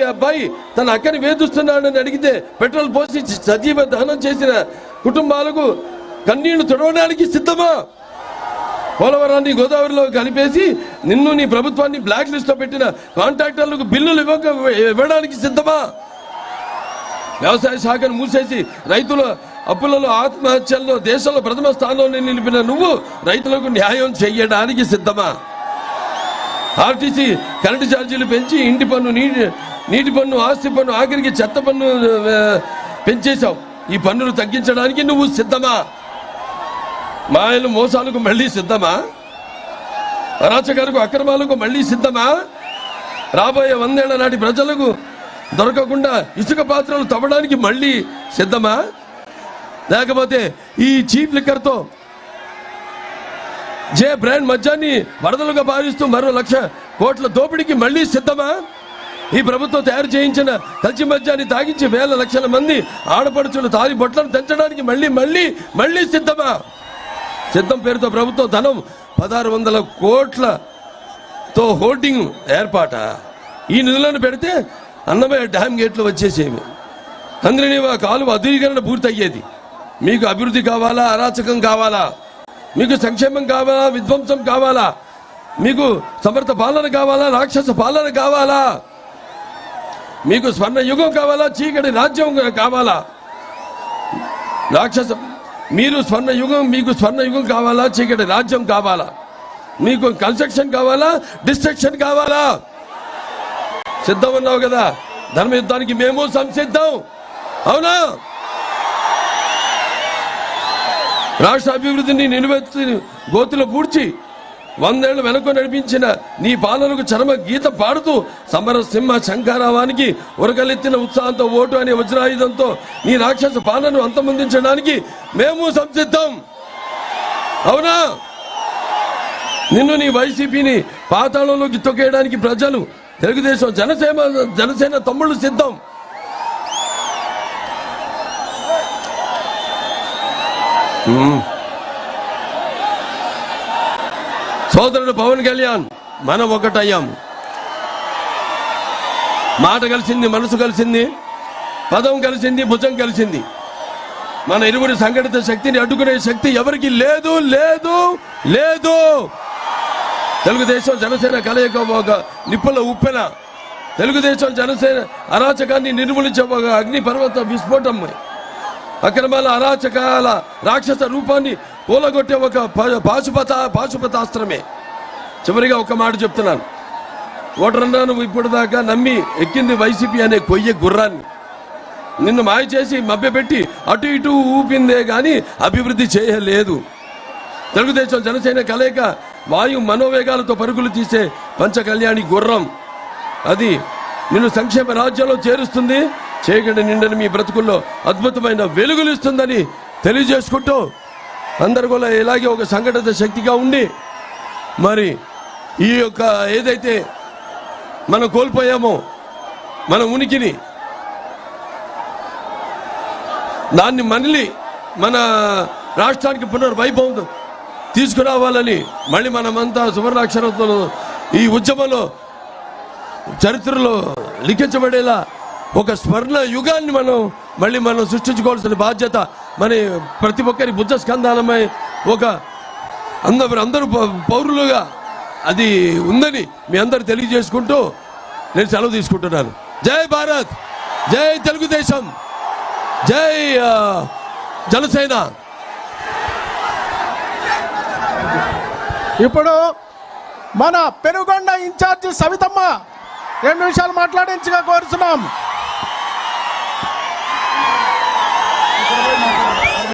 అబ్బాయి తన అక్కని వేధిస్తున్నాడని అడిగితే పెట్రోల్ పోసి సజీవ దహనం చేసిన కుటుంబాలకు కన్నీళ్లు తుడవడానికి సిద్ధమా? పోలవరాన్ని గోదావరిలో కలిపేసి నిన్ను నీ ప్రభుత్వాన్ని బ్లాక్ లిస్ట్ లో పెట్టిన కాంట్రాక్టర్లకు బిల్లులు ఇవ్వడానికి సిద్ధమా? వ్యవసాయ శాఖను మూసేసి రైతుల అప్పులలో ఆత్మహత్యల్లో దేశంలో ప్రథమ స్థానంలో నిలిపిన నువ్వు రైతులకు న్యాయం చేయడానికి సిద్ధమా? ఆర్టీసీ కరెంటు ఛార్జీలు పెంచి ఇంటి పన్ను, నీటి పన్ను, ఆస్తి పన్ను, ఆఖరికి చెత్త పన్ను పెంచేశావు. ఈ పన్నులు తగ్గించడానికి నువ్వు సిద్ధమా? మాయలు మోసాలకు మళ్ళీ సిద్ధమా? అరాచకాలకు అక్రమాలకు మళ్ళీ సిద్ధమా? రాబోయే 100 ఏళ్ల నాటి ప్రజలకు దొరకకుండా ఇసుక పాత్రలు తవ్వడానికి మళ్ళీ సిద్ధమా? లేకపోతే ఈ చీప్ లిక్కర్తో జే బ్రాండ్ మద్యాన్ని వరదలుగా భావిస్తూ మరో 1,00,000 కోట్ల దోపిడీకి మళ్ళీ సిద్ధమా? ఈ ప్రభుత్వం తయారు చేయించిన కల్చి మద్యాన్ని తాగించి వేల లక్షల మంది ఆడపడుచులు తాలి బొట్లను తెంచడానికి మళ్ళీ సిద్ధమా? సిద్ధం పేరుతో ప్రభుత్వం ధనం 1,600 కోట్లతో హోర్డింగ్ ఏర్పాట. ఈ నిధులను పెడితే అన్నమయ్య డ్యామ్ గేట్లు వచ్చేసేవి. హంద్రీనీవా కాలువ అధునీకరణ పూర్తయ్యేది. మీకు అభివృద్ధి కావాలా? అరాచకం కావాలా? మీకు సంక్షేమం కావాలా? విధ్వంసం కావాలా? మీకు సమర్థ పాలన కావాలా? రాక్షస పాలన కావాలా? మీకు స్వర్ణ యుగం కావాలా? చీకటి రాజ్యం కావాలా? మీకు స్వర్ణ యుగం కావాలా? చీకటి రాజ్యం కావాలా? మీకు కన్స్ట్రక్షన్ కావాలా? డిస్ట్రక్షన్ కావాలా? సిద్ధం ఉన్నావు కదా? ధర్మ యుద్ధానికి మేము సంసిద్ధం. అవునా? రాష్ట్ర అభివృద్ధిని నిలువెత్తి గోతులో పూడ్చి 100 ఏళ్లు వెనక నడిపించిన నీ పాలనకు చరమ గీత పాడుతూ సమరసింహ శంఖారావానికి ఉరకలెత్తిన ఉత్సాహంతో ఓటు అనే వజ్రాయుధంతో నీ రాక్షస పాలనను అంతమొందించడానికి మేము సంసిద్ధం. అవునా? నిన్ను నీ వైసీపీని పాతాళంలోకి తొక్కేయడానికి ప్రజలు, తెలుగుదేశం, జనసేన తమ్ముళ్ళు సిద్ధం. సోదరుడు పవన్ కళ్యాణ్, మనం ఒకటయ్యాం. మాట కలిసింది, మనసు కలిసింది, పదం కలిసింది, భుజం కలిసింది. మన ఇరువురి సంఘటిత శక్తిని అడ్డుకునే శక్తి ఎవరికి లేదు, లేదు, లేదు. తెలుగుదేశం జనసేన కలయిక ఒక నిప్పుల ఉప్పెన. తెలుగుదేశం జనసేన అరాచకాన్ని నిర్మూలించే ఒక అగ్ని పర్వత విస్ఫోటం. అక్రమాల, అరాచకాల రాక్షస రూపాన్ని కూలగొట్టే ఒక పాశుపతాస్త్రమే. చివరిగా ఒక మాట చెప్తున్నాను. ఓటరన్నా నువ్వు ఇప్పటిదాకా నమ్మి ఎక్కింది వైసీపీ అనే కొయ్య గుర్రాన్ని. నిన్ను మాయ చేసి మభ్యపెట్టి అటు ఇటు ఊపిందే గాని అభివృద్ధి చేయలేదు. తెలుగుదేశం జనసేన కలయిక వాయు మనోవేగాలతో పరుగులు తీసే పంచకళ్యాణి గుర్రం. అది నిన్ను సంక్షేమ రాజ్యంలో చేరుస్తుంది. చీకటి నిండని మీ బ్రతుకుల్లో అద్భుతమైన వెలుగులు ఇస్తుందని తెలియజేసుకుంటూ అందరు కూడా ఇలాగే ఒక సంఘటిత శక్తిగా ఉండి మరి ఈ యొక్క ఏదైతే మనం కోల్పోయామో మన ఉనికిని, దాన్ని మళ్ళీ మన రాష్ట్రానికి పునర్వైభవం తీసుకురావాలని మళ్ళీ మనమంతా సువర్ణాక్షరంతో ఈ ఉద్యమంలో చరిత్రలో లిఖించబడేలా ఒక స్వర్ణ యుగాన్ని మనం సృష్టించుకోవాల్సిన బాధ్యత మన ప్రతి ఒక్కరి బుద్ధ స్కంధాలమై ఒక అందరూ పౌరులుగా అది ఉందని మీ అందరు తెలియజేసుకుంటూ నేను సెలవు తీసుకుంటున్నాను. జై భారత్, జై తెలుగుదేశం, జై జనసేన. ఇప్పుడు మన పెనుగొండ ఇన్ఛార్జి సవితమ్మ 2 నిమిషాలు మాట్లాడించగా కోరుతున్నాం.